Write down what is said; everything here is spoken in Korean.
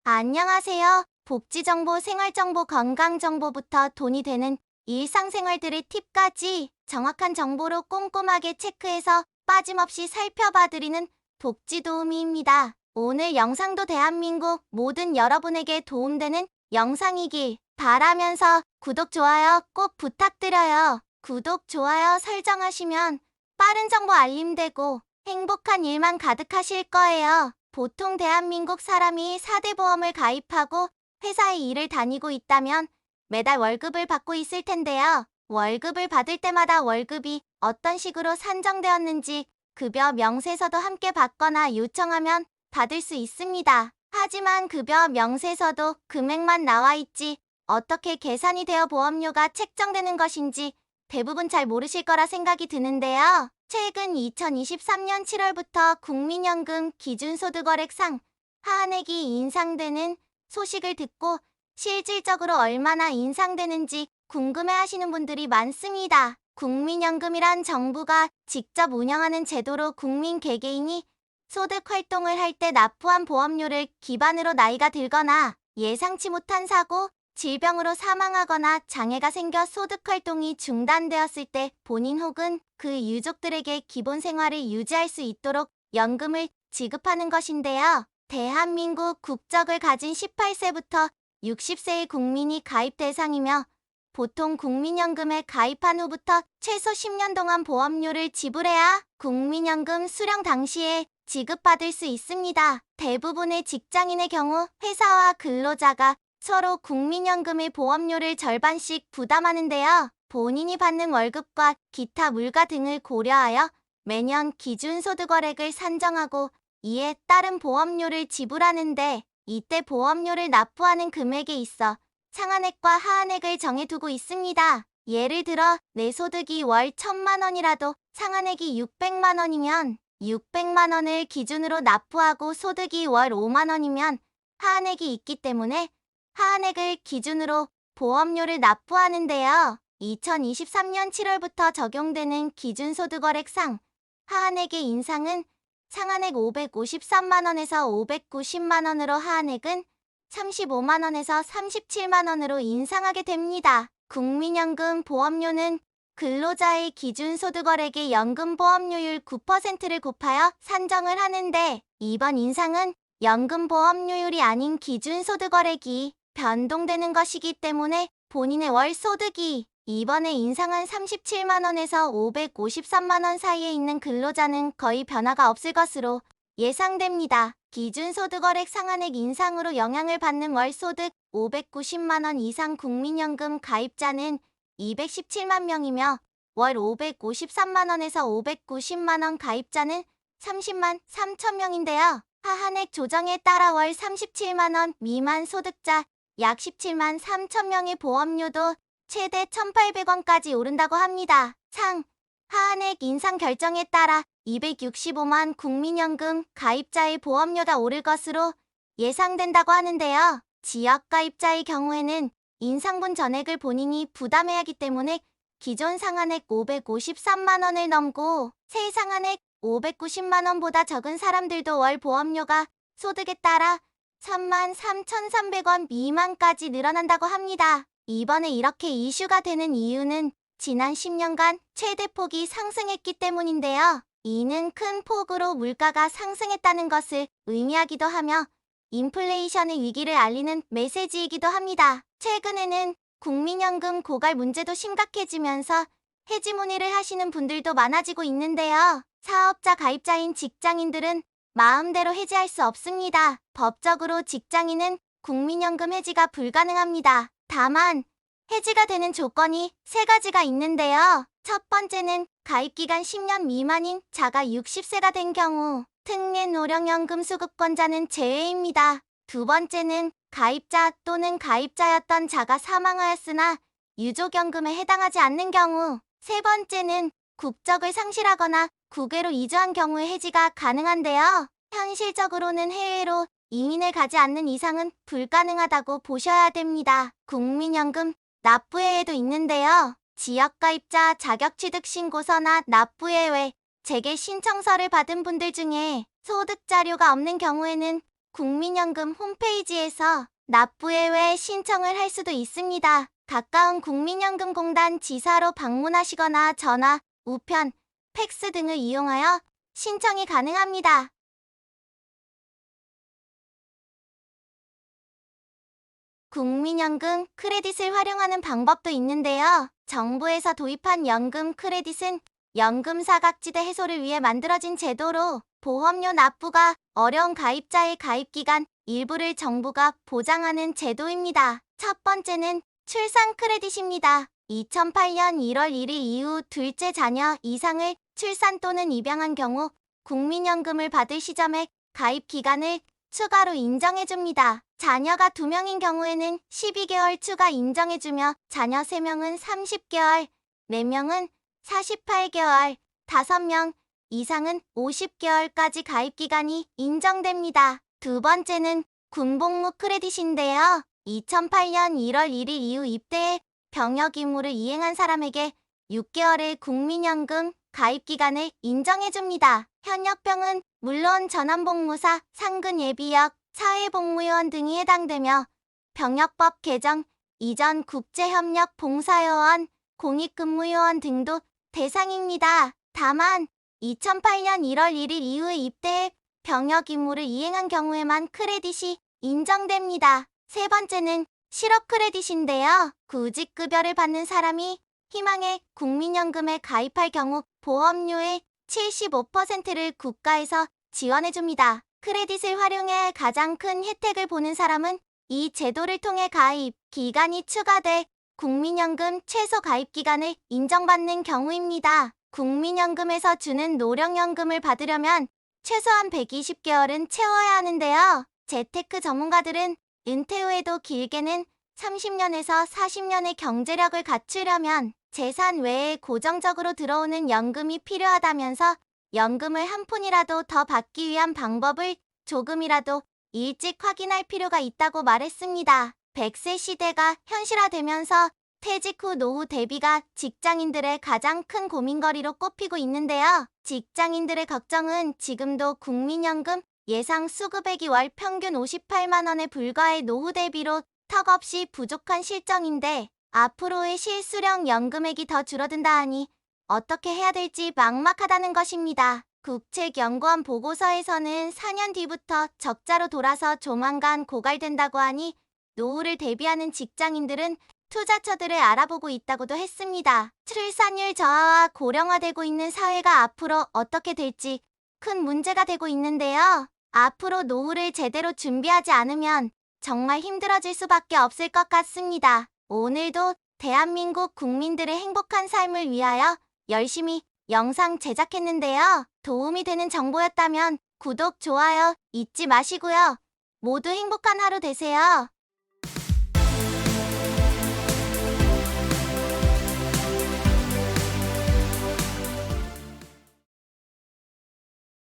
안녕하세요. 복지정보, 생활정보, 건강정보부터 돈이 되는 일상생활들의 팁까지 정확한 정보로 꼼꼼하게 체크해서 빠짐없이 살펴봐드리는 복지도우미입니다. 오늘 영상도 대한민국 모든 여러분에게 도움되는 영상이길 바라면서 구독, 좋아요 꼭 부탁드려요. 구독, 좋아요 설정하시면 빠른 정보 알림되고 행복한 일만 가득하실 거예요. 보통 대한민국 사람이 4대 보험을 가입하고 회사에 일을 다니고 있다면 매달 월급을 받고 있을 텐데요. 월급을 받을 때마다 월급이 어떤 식으로 산정되었는지 급여 명세서도 함께 받거나 요청하면 받을 수 있습니다. 하지만 급여 명세서도 금액만 나와 있지 어떻게 계산이 되어 보험료가 책정되는 것인지 대부분 잘 모르실 거라 생각이 드는데요. 최근 2023년 7월부터 국민연금 기준소득월액 하한액이 인상되는 소식을 듣고 실질적으로 얼마나 인상되는지 궁금해하시는 분들이 많습니다. 국민연금이란 정부가 직접 운영하는 제도로 국민 개개인이 소득 활동을 할 때 납부한 보험료를 기반으로 나이가 들거나 예상치 못한 사고, 질병으로 사망하거나 장애가 생겨 소득 활동이 중단되었을 때 본인 혹은 그 유족들에게 기본 생활을 유지할 수 있도록 연금을 지급하는 것인데요. 대한민국 국적을 가진 18세부터 60세의 국민이 가입 대상이며 보통 국민연금에 가입한 후부터 최소 10년 동안 보험료를 지불해야 국민연금 수령 당시에 지급받을 수 있습니다. 대부분의 직장인의 경우 회사와 근로자가 서로 국민연금의 보험료를 절반씩 부담하는데요. 본인이 받는 월급과 기타 물가 등을 고려하여 매년 기준소득월액을 산정하고 이에 따른 보험료를 지불하는데 이때 보험료를 납부하는 금액에 있어 상한액과 하한액을 정해두고 있습니다. 예를 들어 내 소득이 월 1,000만 원이라도 상한액이 600만 원이면 600만 원을 기준으로 납부하고 소득이 월 5만 원이면 하한액이 있기 때문에 하한액을 기준으로 보험료를 납부하는데요. 2023년 7월부터 적용되는 기준소득월액 하한액의 인상은 상한액 553만 원에서 590만 원으로 하한액은 35만 원에서 37만 원으로 인상하게 됩니다. 국민연금 보험료는 근로자의 기준소득월액의 연금보험료율 9%를 곱하여 산정을 하는데 이번 인상은 연금보험료율이 아닌 기준소득월액이 변동되는 것이기 때문에 본인의 월 소득이 이번에 인상한 37만 원에서 553만 원 사이에 있는 근로자는 거의 변화가 없을 것으로 예상됩니다. 기준소득월액 상한액 인상으로 영향을 받는 월 소득 590만 원 이상 국민연금 가입자는 217만 명이며 월 553만 원에서 590만 원 가입자는 30만 3천 명인데요. 하한액 조정에 따라 월 37만 원 미만 소득자 약 17만 3천 명의 보험료도 최대 1,800원까지 오른다고 합니다. 하한액 인상 결정에 따라 265만 국민연금 가입자의 보험료가 오를 것으로 예상된다고 하는데요. 지역 가입자의 경우에는 인상분 전액을 본인이 부담해야 하기 때문에 기존 상한액 553만 원을 넘고 새 상한액 590만 원보다 적은 사람들도 월 보험료가 소득에 따라 3만 3,300원 미만까지 늘어난다고 합니다. 이번에 이렇게 이슈가 되는 이유는 지난 10년간 최대폭이 상승했기 때문인데요. 이는 큰 폭으로 물가가 상승했다는 것을 의미하기도 하며 인플레이션의 위기를 알리는 메시지이기도 합니다. 최근에는 국민연금 고갈 문제도 심각해지면서 해지 문의를 하시는 분들도 많아지고 있는데요. 사업자 가입자인 직장인들은 마음대로 해지할 수 없습니다. 법적으로 직장인은 국민연금 해지가 불가능합니다. 다만 해지가 되는 조건이 3가지가 있는데요. 첫 번째는 가입기간 10년 미만인 자가 60세가 된 경우 특례노령연금 수급권자는 제외입니다. 두 번째는 가입자 또는 가입자였던 자가 사망하였으나 유족연금에 해당하지 않는 경우 세 번째는 국적을 상실하거나 국외로 이주한 경우에 해지가 가능한데요. 현실적으로는 해외로 이민을 가지 않는 이상은 불가능하다고 보셔야 됩니다. 국민연금 납부예외도 있는데요. 지역가입자 자격취득신고서나 납부예외, 재개 신청서를 받은 분들 중에 소득자료가 없는 경우에는 국민연금 홈페이지에서 납부예외 신청을 할 수도 있습니다. 가까운 국민연금공단 지사로 방문하시거나 전화, 우편, 팩스 등을 이용하여 신청이 가능합니다. 국민연금 크레딧을 활용하는 방법도 있는데요. 정부에서 도입한 연금 크레딧은 연금 사각지대 해소를 위해 만들어진 제도로 보험료 납부가 어려운 가입자의 가입기간 일부를 정부가 보장하는 제도입니다. 첫 번째는 출산 크레딧입니다. 2008년 1월 1일 이후 둘째 자녀 이상을 출산 또는 입양한 경우 국민연금을 받을 시점에 가입 기간을 추가로 인정해줍니다. 자녀가 2명인 경우에는 12개월 추가 인정해주며 자녀 3명은 30개월, 4명은 48개월, 5명 이상은 50개월까지 가입기간이 인정됩니다. 두 번째는 군복무 크레딧인데요. 2008년 1월 1일 이후 입대해 병역 의무를 이행한 사람에게 6개월의 국민연금 가입기간을 인정해줍니다. 현역병은 물론 전환복무사, 상근예비역, 사회복무요원 등이 해당되며 병역법 개정 이전 국제협력 봉사요원, 공익근무요원 등도 대상입니다. 다만 2008년 1월 1일 이후에 입대해 병역 임무를 이행한 경우에만 크레딧이 인정됩니다. 세 번째는 실업 크레딧인데요. 구직급여를 받는 사람이 희망해 국민연금에 가입할 경우 보험료의 75%를 국가에서 지원해줍니다. 크레딧을 활용해 가장 큰 혜택을 보는 사람은 이 제도를 통해 가입 기간이 추가돼 국민연금 최소 가입 기간을 인정받는 경우입니다. 국민연금에서 주는 노령연금을 받으려면 최소한 120개월은 채워야 하는데요. 재테크 전문가들은 은퇴 후에도 길게는 30년에서 40년의 경제력을 갖추려면 재산 외에 고정적으로 들어오는 연금이 필요하다면서 연금을 한 푼이라도 더 받기 위한 방법을 조금이라도 일찍 확인할 필요가 있다고 말했습니다. 100세 시대가 현실화되면서 퇴직 후 노후 대비가 직장인들의 가장 큰 고민거리로 꼽히고 있는데요. 직장인들의 걱정은 지금도 국민연금 예상 수급액이 월 평균 58만 원에 불과해 노후 대비로 턱없이 부족한 실정인데 앞으로의 실수령 연금액이 더 줄어든다 하니 어떻게 해야 될지 막막하다는 것입니다. 국책연구원 보고서에서는 4년 뒤부터 적자로 돌아서 조만간 고갈된다고 하니 노후를 대비하는 직장인들은 투자처들을 알아보고 있다고도 했습니다. 출산율 저하와 고령화되고 있는 사회가 앞으로 어떻게 될지 큰 문제가 되고 있는데요. 앞으로 노후를 제대로 준비하지 않으면 정말 힘들어질 수밖에 없을 것 같습니다. 오늘도 대한민국 국민들의 행복한 삶을 위하여 열심히 영상 제작했는데요. 도움이 되는 정보였다면 구독, 좋아요 잊지 마시고요. 모두 행복한 하루 되세요.